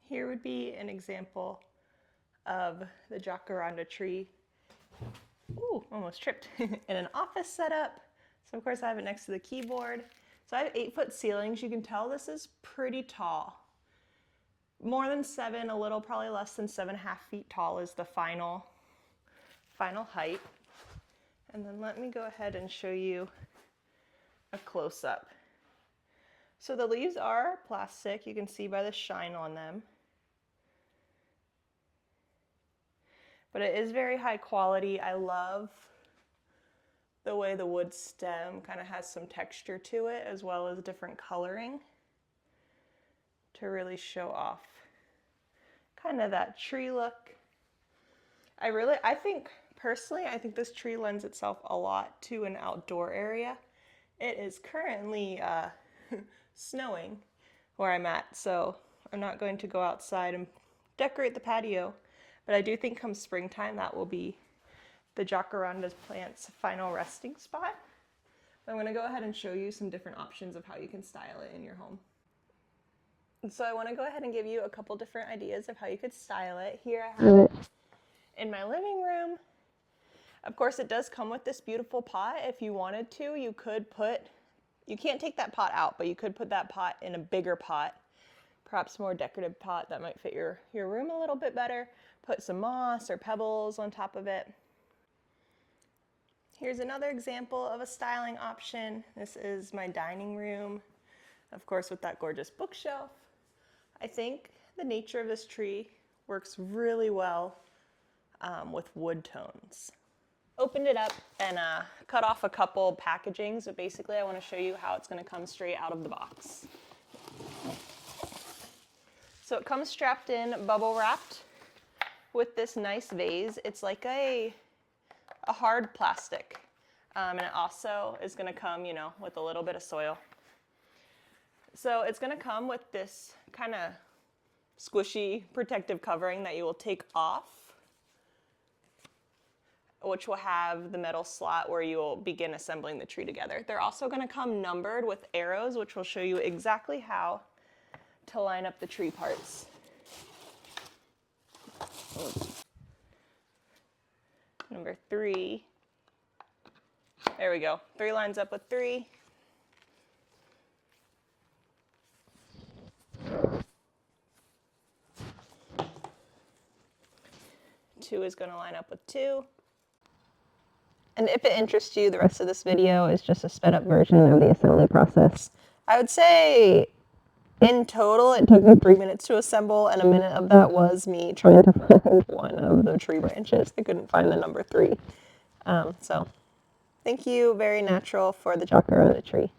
Here would be an example of the jacaranda tree. Ooh, almost tripped. In an office setup. So of course I have it next to the keyboard. So I have 8-foot ceilings. You can tell this is pretty tall. More than 7, a little, probably less than 7.5 feet tall is the final height. And then let me go ahead and show you a close-up. So the leaves are plastic. You can see by the shine on them. But it is very high quality. I love the way the wood stem kind of has some texture to it, as well as different coloring to really show off kind of that tree look. I think personally, I think this tree lends itself a lot to an outdoor area. It is currently snowing where I'm at, so I'm not going to go outside and decorate the patio. But I do think come springtime, that will be the jacaranda plant's final resting spot. I'm going to go ahead and show you some different options of how you can style it in your home. So I want to go ahead and give you a couple different ideas of how you could style it. Here I have it in my living room. Of course, it does come with this beautiful pot. If you wanted to, you can't take that pot out, but you could put that pot in a bigger pot, perhaps more decorative pot that might fit your room a little bit better. Put some moss or pebbles on top of it. Here's another example of a styling option. This is my dining room, of course, with that gorgeous bookshelf. I think the nature of this tree works really well with wood tones. Opened it up and cut off a couple packagings, but basically I want to show you how it's going to come straight out of the box. So it comes strapped in, bubble wrapped with this nice vase. It's like a hard plastic, and it also is going to come, with a little bit of soil. So it's going to come with this kind of squishy protective covering that you will take off, which will have the metal slot where you will begin assembling the tree together. They're also going to come numbered with arrows, which will show you exactly how to line up the tree parts. Number 3. There we go. 3 lines up with 3. Two is going to line up with 2. And if it interests you, the rest of this video is just a sped up version of the assembly process. I would say in total, it took me 3 minutes to assemble, and a minute of that was me trying to find one of the tree branches. I couldn't find the number 3. So thank you, VeriNatural, for the jacaranda tree.